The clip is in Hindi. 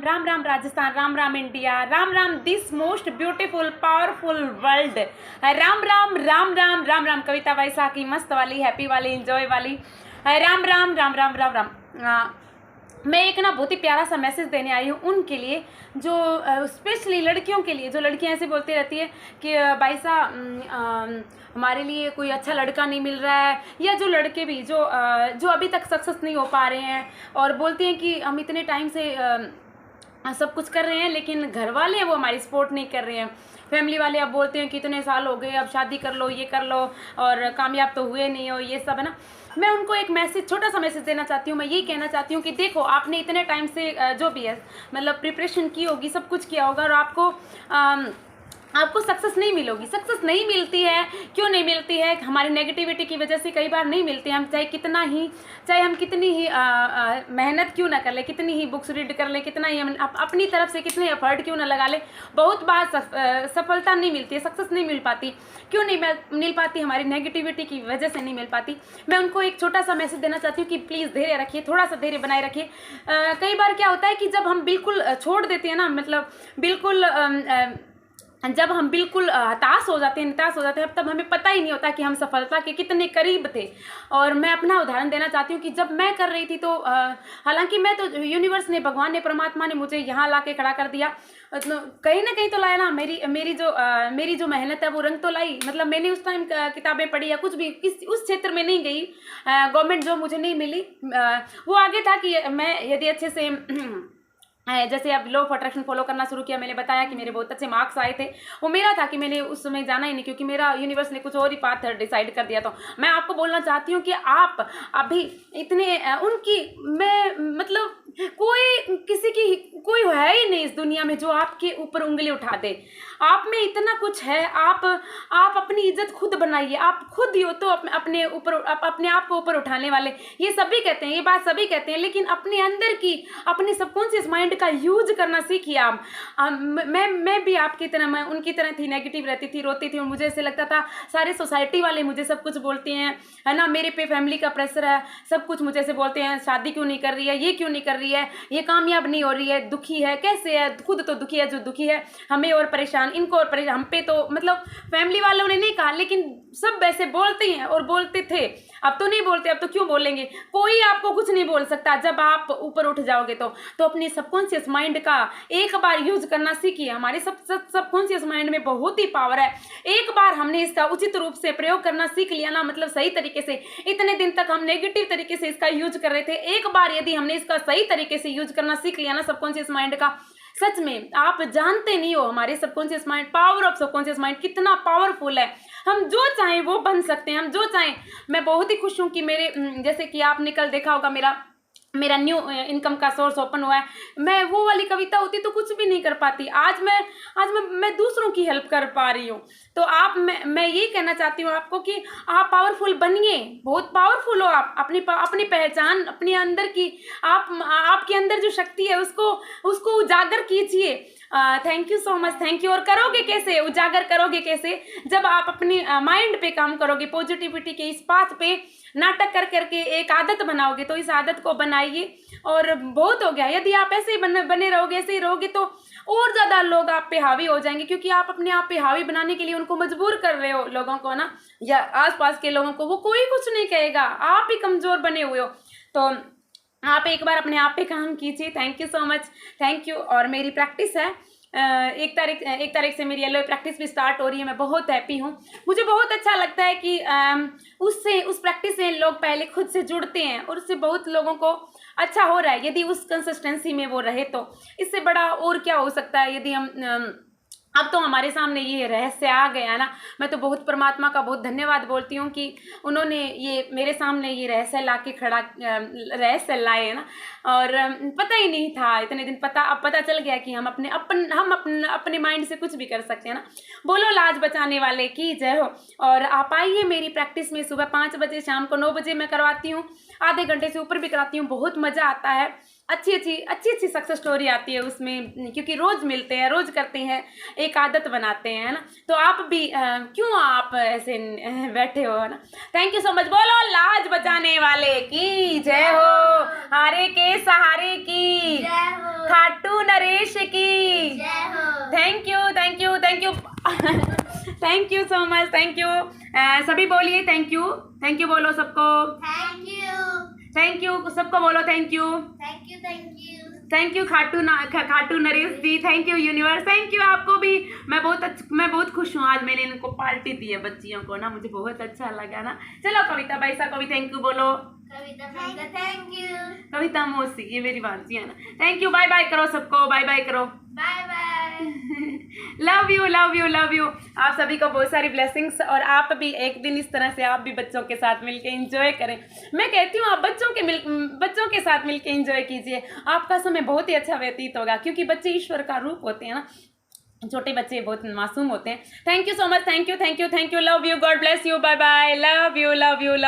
Ram Ram Rajasthan, Ram Ram India, Ram Ram this most beautiful powerful world. Ram Ram Ram Ram Ram Ram Kavita Vaisakhi मस्त वाली, हैप्पी वाली, इंजॉय वाली। राम राम राम राम राम राम। मैं एक ना बहुत ही प्यारा सा मैसेज देने आई हूँ उनके लिए जो स्पेशली लड़कियों के लिए, जो लड़कियाँ ऐसे बोलती रहती है कि भाई साहब हमारे लिए कोई अच्छा लड़का नहीं मिल रहा है, या जो लड़के भी जो अभी तक सक्सेस नहीं हो पा रहे हैं और बोलती हैं कि हम इतने टाइम से सब कुछ कर रहे हैं लेकिन घर वाले हैं वो हमारी सपोर्ट नहीं कर रहे हैं। फैमिली वाले अब बोलते हैं कि इतने साल हो गए, अब शादी कर लो, ये कर लो, और कामयाब तो हुए नहीं हो, ये सब है ना। मैं उनको एक मैसेज, छोटा सा मैसेज देना चाहती हूँ। मैं यही कहना चाहती हूँ कि देखो, आपने इतने टाइम से जो भी है मतलब प्रिपरेशन की होगी, सब कुछ किया होगा, और आपको सक्सेस नहीं मिलोगी। सक्सेस नहीं मिलती है, क्यों नहीं मिलती है? हमारी नेगेटिविटी की वजह से कई बार नहीं मिलती है। हम चाहे हम कितनी ही मेहनत क्यों ना कर ले, कितनी ही बुक्स रीड कर ले, कितना ही हम अपनी तरफ से कितने एफर्ट क्यों ना लगा ले, बहुत बार सफलता नहीं मिलती है, सक्सेस नहीं मिल पाती। क्यों नहीं मिल पाती? हमारी नेगेटिविटी की वजह से नहीं मिल पाती। मैं उनको एक छोटा सा मैसेज देना चाहती हूँ कि प्लीज़ धैर्य रखिए, थोड़ा सा धैर्य बनाए रखिए। कई बार क्या होता है कि जब हम बिल्कुल छोड़ देते हैं ना, मतलब बिल्कुल जब हम बिल्कुल हताश हो जाते हैं, निराश हो जाते हैं, तब हमें पता ही नहीं होता कि हम सफलता के कितने करीब थे। और मैं अपना उदाहरण देना चाहती हूँ कि जब मैं कर रही थी तो हालांकि मैं तो यूनिवर्स ने, भगवान ने, परमात्मा ने मुझे यहाँ ला के खड़ा कर दिया। कहीं ना कहीं तो लाया ना, मेरी जो मेहनत है वो रंग तो लाई। मतलब मैंने उस टाइम किताबें पढ़ी या कुछ भी उस क्षेत्र में नहीं गई, गवर्नमेंट जॉब मुझे नहीं मिली। वो आगे था कि मैं यदि अच्छे से जैसे अब लॉ ऑफ अट्रैक्शन फॉलो करना शुरू किया, मैंने बताया कि मेरे बहुत अच्छे मार्क्स आए थे। वो मेरा था कि मैंने उस समय जाना ही नहीं, क्योंकि मेरा यूनिवर्स ने कुछ और ही पाथ डिसाइड कर दिया। तो मैं आपको बोलना चाहती हूँ कि आप अभी इतने मैं मतलब कोई है ही नहीं इस दुनिया में जो आपके ऊपर उंगली उठा दे। आप में इतना कुछ है। आप अपनी इज्जत खुद बनाइए। आप खुद ही हो तो अपने आप को ऊपर उठाने वाले। ये सभी कहते हैं, ये बात सभी कहते हैं, लेकिन अपने अंदर की, अपने सबकॉन्शियस माइंड का यूज करना सीखिए आप। मैं भी आपकी तरह, मैं उनकी तरह थी, नेगेटिव रहती थी, रोती थी, और मुझे ऐसे लगता था सारे सोसाइटी वाले मुझे सब कुछ बोलते हैं, है ना, मेरे पे फैमिली का प्रेशर है, सब कुछ मुझे ऐसे बोलते हैं, शादी क्यों नहीं कर रही है, ये क्यों नहीं कर रही है, ये कामयाब नहीं हो रही है, दुखी है, कैसे है, खुद तो दुखी है, जो दुखी है हमें और परेशान, इनको और परेशान, हम पे तो मतलब फैमिली वालों ने नहीं कहा, लेकिन सब वैसे बोलते हैं और बोलते थे। अब तो नहीं बोलते, अब तो क्यों बोलेंगे? कोई आपको कुछ नहीं बोल सकता जब आप ऊपर उठ जाओगे तो अपने सबकॉन्शियस माइंड का एक बार यूज करना सीखिए। हमारे सबकॉन्शियस माइंड में बहुत ही पावर है। एक बार हमने इसका उचित रूप से प्रयोग करना सीख लिया ना, मतलब सही तरीके से, इतने दिन तक हम नेगेटिव तरीके से इसका यूज कर रहे थे, एक बार यदि हमने इसका सही तरीके से यूज करना सीख लिया ना सबकॉन्शियस माइंड का, सच में आप जानते नहीं हो हमारे subconscious mind, power of subconscious mind कितना पावरफुल है। हम जो चाहें वो बन सकते हैं, हम जो चाहें। मैं बहुत ही खुश हूँ कि मेरे जैसे कि आपने कल देखा होगा मेरा न्यू इनकम का सोर्स ओपन हुआ है। मैं वो वाली कविता होती तो कुछ भी नहीं कर पाती। आज मैं दूसरों की हेल्प कर पा रही हूँ। तो मैं ये कहना चाहती हूँ आपको कि आप पावरफुल बनिए, बहुत पावरफुल हो आप। अपनी पहचान, अपने अंदर की, आपके अंदर जो शक्ति है उसको उजागर कीजिए। Thank you so much, thank you. और करोगे कैसे, उजागर करोगे कैसे? जब आप अपनी माइंड पे काम करोगे, पॉजिटिविटी के इस पाथ पे नाटक करके एक आदत बनाओगे, तो इस आदत को बनाइए और बहुत हो गया। यदि आप ऐसे ही बने रहोगे, ऐसे ही रहोगे, तो और ज़्यादा लोग आप पे हावी हो जाएंगे, क्योंकि आप अपने आप पे हावी बनाने के लिए उनको मजबूर कर रहे हो, लोगों को ना, या आसपास के लोगों को। वो कोई कुछ नहीं कहेगा, आप ही कमज़ोर बने हुए हो। तो आप एक बार अपने आप पे काम कीजिए। Thank you so much, thank you. और मेरी प्रैक्टिस है, 1 तारीख से मेरी येलो प्रैक्टिस भी स्टार्ट हो रही है। मैं बहुत हैप्पी हूँ। मुझे बहुत अच्छा लगता है कि उस प्रैक्टिस से लोग पहले खुद से जुड़ते हैं, और उससे बहुत लोगों को अच्छा हो रहा है। यदि उस कंसिस्टेंसी में वो रहे तो इससे बड़ा और क्या हो सकता है। यदि हम अब तो हमारे सामने ये रहस्य आ गया ना, मैं तो बहुत परमात्मा का बहुत धन्यवाद बोलती हूँ कि उन्होंने ये मेरे सामने ये रहस्य ला के रहस्य लाए ना। और पता ही नहीं था इतने दिन, अब पता चल गया कि हम अपने माइंड से कुछ भी कर सकते हैं ना। बोलो लाज बचाने वाले की जय हो। और आप आइए मेरी प्रैक्टिस में, सुबह 5 बजे, शाम को 9 बजे मैं करवाती हूँ, आधे घंटे से ऊपर भी कराती हूँ। बहुत मज़ा आता है, अच्छी सक्सेस स्टोरी आती है उसमें, क्योंकि रोज़ मिलते हैं, रोज़ करते हैं, एक आदत बनाते हैं ना। तो आप भी क्यों आप ऐसे बैठे हो ना। Thank you so much. बोलो लाज बचाने वाले की जय हो, हारे के सहारे की, खाटू गणेश की जय हो। Thank you thank you thank you thank you so much, thank you. सभी बोलिए थैंक यू बोलो सबको, थैंक यू सबको बोलो, thank you thank you Khatu Naresh ji, thank you universe, thank you आपको भी। मैं बहुत खुश हूँ, आज मैंने इनको पार्टी दी है बच्चियों को ना, मुझे बहुत अच्छा लगा ना। चलो कविता बैसा को भी थैंक यू बोलो, कविता मौसी ये मेरी भांजी है ना, थैंक यू। बाय बाय करो सबको, बाय बाय करो, bye bye. Love you love you love you. आप सभी को बहुत सारी ब्लेसिंग्स, और आप भी एक दिन इस तरह से आप भी बच्चों के साथ मिलके एंजॉय करें। मैं कहती हूँ आप बच्चों के साथ मिलके एंजॉय कीजिए, आपका समय बहुत ही अच्छा व्यतीत होगा, क्योंकि बच्चे ईश्वर का रूप होते हैं ना, छोटे बच्चे बहुत मासूम होते हैं। Thank you so much, thank you love you, God bless you, bye bye, love you love you love.